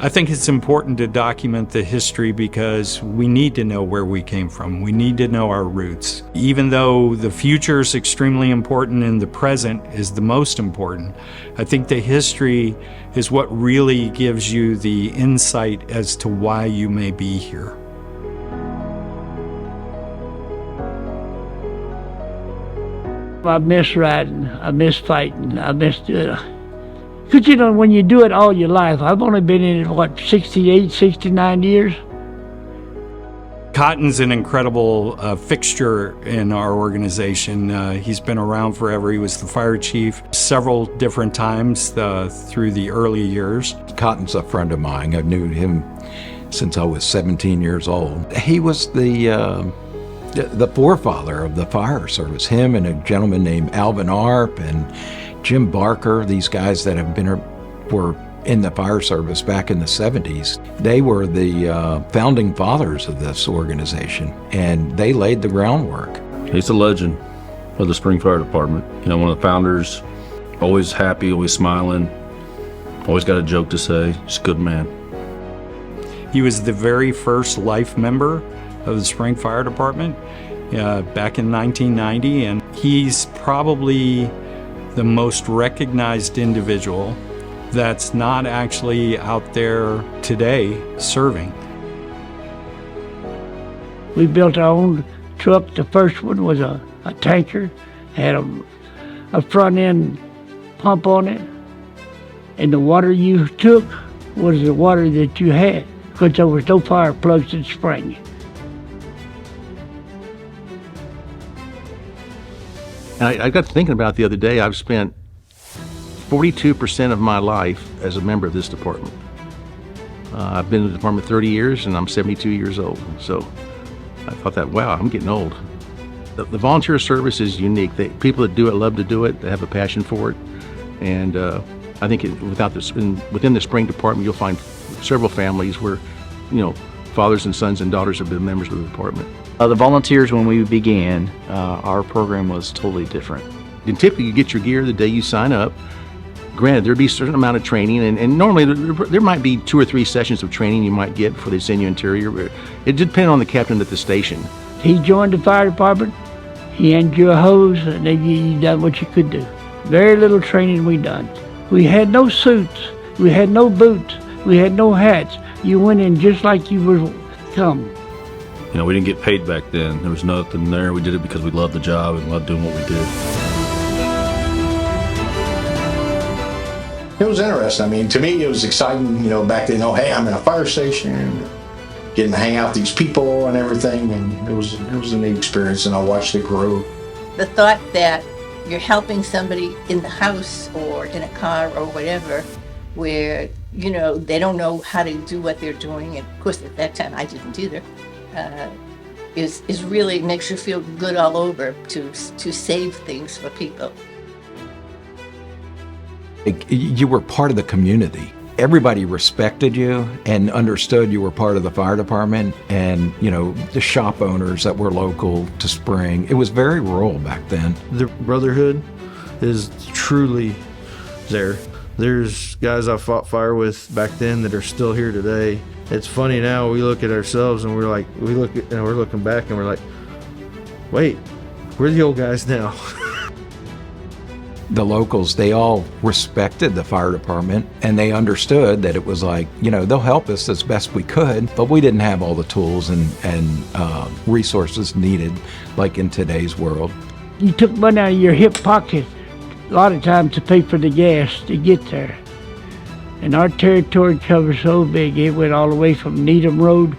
I think it's important to document the history because we need to know where we came from. We need to know our roots. Even though the future is extremely important and the present is the most important, I think the history is what really gives you the insight as to why you may be here. I miss riding, I miss fighting, I miss because you know, when you do it all your life, I've only been in it, 68, 69 years. Cotton's an incredible fixture in our organization. He's been around forever. He was the fire chief several different times through the early years. Cotton's a friend of mine. I knew him since I was 17 years old. He was the forefather of the fire service. Him and a gentleman named Alvin Arp and Jim Barker, these guys that were in the fire service back in the 70s, they were the founding fathers of this organization, and they laid the groundwork. He's a legend of the Spring Fire Department. You know, one of the founders, always happy, always smiling, always got a joke to say. He's a good man. He was the very first life member of the Spring Fire Department back in 1990, and he's probably the most recognized individual that's not actually out there today serving. We built our own truck. The first one was a tanker, had a front end pump on it, and the water you took was the water that you had, because there was no fire plugs in spring. I got thinking about it the other day. I've spent 42% of my life as a member of this department. I've been in the department 30 years and I'm 72 years old. So I thought that, wow, I'm getting old. The volunteer service is unique. People that do it love to do it. They have a passion for it. And I think within the Spring Department, you'll find several families where, you know, fathers and sons and daughters have been members of the department. The volunteers, when we began, our program was totally different. And typically you get your gear the day you sign up. Granted, there'd be a certain amount of training, and normally there might be 2 or 3 sessions of training you might get before they send you interior. It depends on the captain at the station. He joined the fire department, he handed you a hose, and then you done what you could do. Very little training we done. We had no suits, we had no boots, we had no hats. You went in just like you were come. You know, we didn't get paid back then. There was nothing there. We did it because we loved the job and loved doing what we did. It was interesting. I mean, to me, it was exciting, you know, back then, oh, hey, I'm in a fire station, getting to hang out with these people and everything, and it was a neat experience, and I watched it grow. The thought that you're helping somebody in the house or in a car or whatever, where, you know, they don't know how to do what they're doing, and of course, at that time, I didn't either, is really makes you feel good all over to save things for people. You were part of the community. Everybody respected you and understood you were part of the fire department, and, you know, the shop owners that were local to Spring. It was very rural back then. The brotherhood is truly there. There's guys I fought fire with back then that are still here today. It's funny now, we look at ourselves and we're looking back and we're like, wait, we're the old guys now. The locals, they all respected the fire department, and they understood that it was like, you know, they'll help us as best we could, but we didn't have all the tools and resources needed like in today's world. You took money out of your hip pocket a lot of times to pay for the gas to get there. And our territory covered so big, it went all the way from Needham Road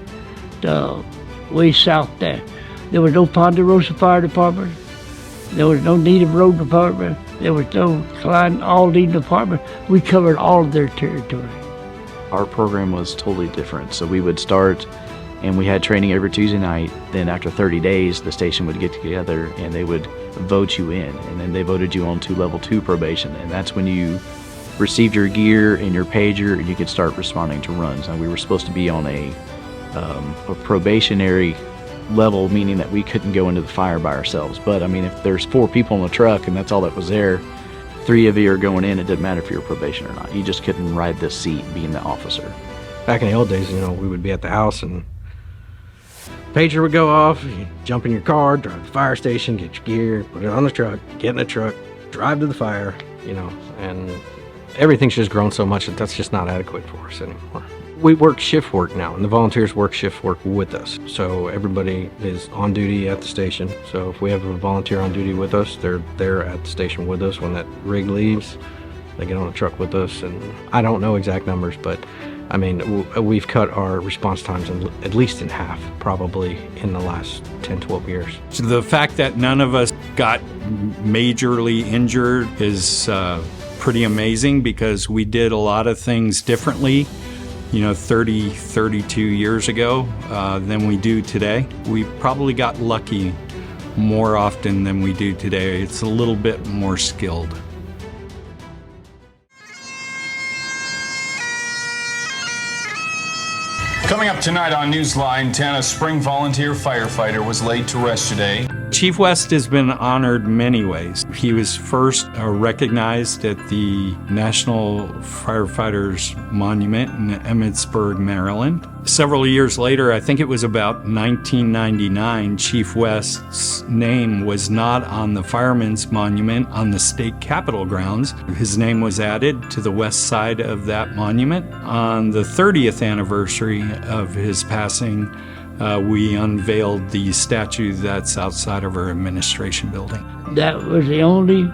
to way south there. There was no Ponderosa Fire Department. There was no Needham Road Department. There was no Klein Aldine Department. We covered all of their territory. Our program was totally different. So we would start, and we had training every Tuesday night. Then after 30 days, the station would get together and they would vote you in. And then they voted you on to level 2 probation. And that's when you received your gear and your pager, and you could start responding to runs. And we were supposed to be on a probationary level, meaning that we couldn't go into the fire by ourselves. But I mean, if there's 4 people in the truck and that's all that was there, 3 of you are going in, it didn't matter if you're probation or not. You just couldn't ride this seat being the officer. Back in the old days, we would be at the house and pager would go off, you jump in your car, drive to the fire station, get your gear, put it on the truck, get in the truck, drive to the fire, and everything's just grown so much that that's just not adequate for us anymore. We work shift work now, and the volunteers work shift work with us. So everybody is on duty at the station. So if we have a volunteer on duty with us, they're there at the station with us. When that rig leaves, they get on the truck with us. And I don't know exact numbers, but I mean, we've cut our response times at least in half, probably in the last 10, 12 years. So the fact that none of us got majorly injured is pretty amazing, because we did a lot of things differently 30, 32 years ago than we do today. We probably got lucky more often than we do today. It's a little bit more skilled. Coming up tonight on Newsline 10, a spring volunteer firefighter was laid to rest today. Chief West has been honored many ways. He was first recognized at the National Firefighters Monument in Emmitsburg, Maryland. Several years later, I think it was about 1999, Chief West's name was not on the Firemen's Monument on the state capitol grounds. His name was added to the west side of that monument. On the 30th anniversary of his passing, we unveiled the statue that's outside of our administration building. That was the only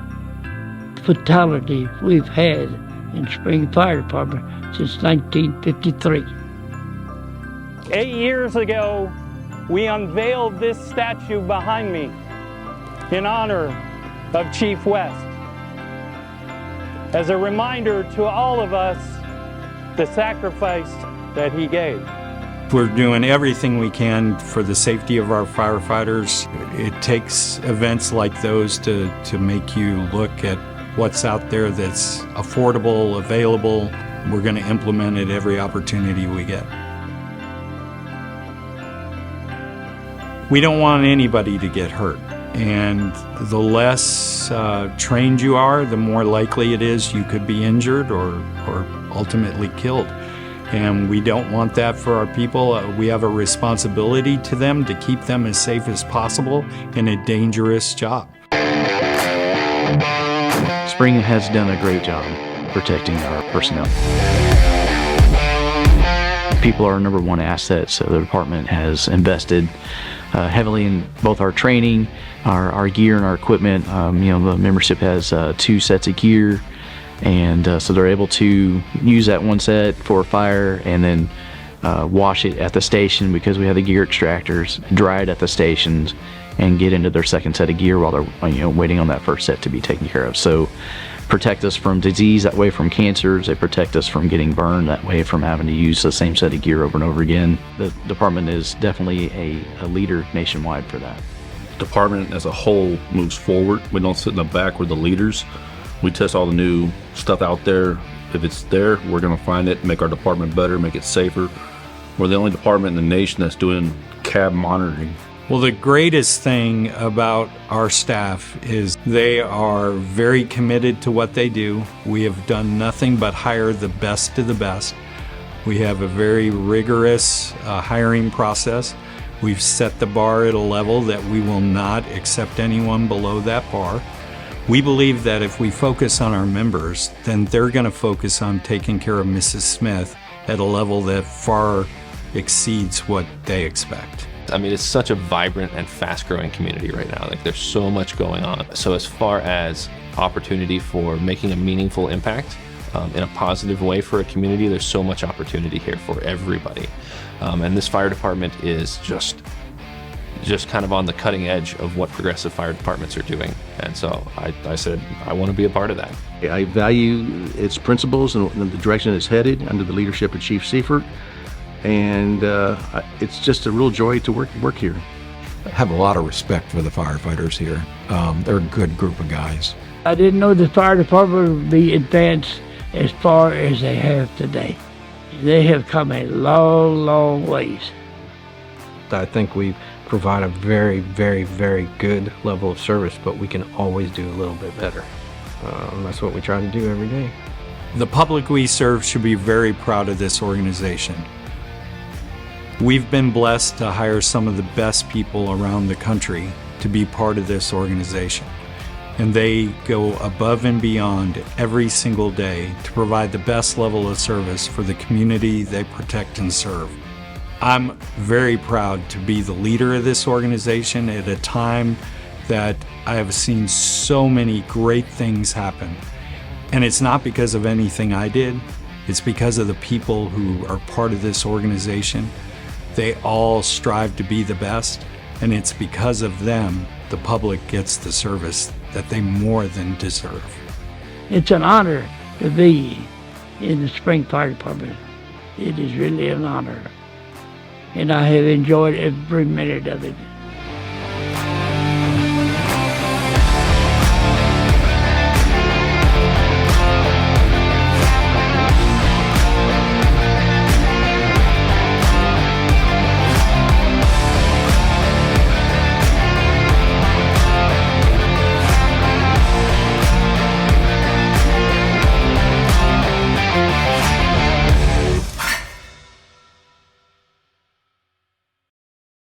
fatality we've had in Spring Fire Department since 1953. 8 years ago, we unveiled this statue behind me in honor of Chief West, as a reminder to all of us the sacrifice that he gave. We're doing everything we can for the safety of our firefighters. It takes events like those to make you look at what's out there that's affordable, available. We're going to implement it every opportunity we get. We don't want anybody to get hurt. And the less trained you are, the more likely it is you could be injured or ultimately killed. And we don't want that for our people. We have a responsibility to them to keep them as safe as possible in a dangerous job. Spring has done a great job protecting our personnel. People are our number one asset, so the department has invested heavily in both our training, our gear, and our equipment. The membership has 2 sets of gear, and so they're able to use that one set for fire and then wash it at the station because we have the gear extractors, dry it at the stations, and get into their second set of gear while they're waiting on that first set to be taken care of. So protect us from disease, that way from cancers. They protect us from getting burned, that way from having to use the same set of gear over and over again. The department is definitely a leader nationwide for that. The department as a whole moves forward. We don't sit in the back, we're the leaders. We test all the new stuff out there. If it's there, we're going to find it, make our department better, make it safer. We're the only department in the nation that's doing cab monitoring. Well, the greatest thing about our staff is they are very committed to what they do. We have done nothing but hire the best of the best. We have a very rigorous hiring process. We've set the bar at a level that we will not accept anyone below that bar. We believe that if we focus on our members, then they're going to focus on taking care of Mrs. Smith at a level that far exceeds what they expect. I mean, it's such a vibrant and fast-growing community right now. Like, there's so much going on. So as far as opportunity for making a meaningful impact in a positive way for a community, there's so much opportunity here for everybody. And this fire department is just kind of on the cutting edge of what progressive fire departments are doing. And so I said, I want to be a part of that. I value its principles and the direction it's headed under the leadership of Chief Seifert. And it's just a real joy to work here. I have a lot of respect for the firefighters here. They're a good group of guys. I didn't know the fire department would be advanced as far as they have today. They have come a long, long ways. I think we provide a very, very, very good level of service, but we can always do a little bit better. That's what we try to do every day. The public we serve should be very proud of this organization. We've been blessed to hire some of the best people around the country to be part of this organization, and they go above and beyond every single day to provide the best level of service for the community they protect and serve. I'm very proud to be the leader of this organization at a time that I have seen so many great things happen. And it's not because of anything I did, it's because of the people who are part of this organization. They all strive to be the best, and it's because of them the public gets the service that they more than deserve. It's an honor to be in the Spring Fire Department. It is really an honor. And I have enjoyed every minute of it.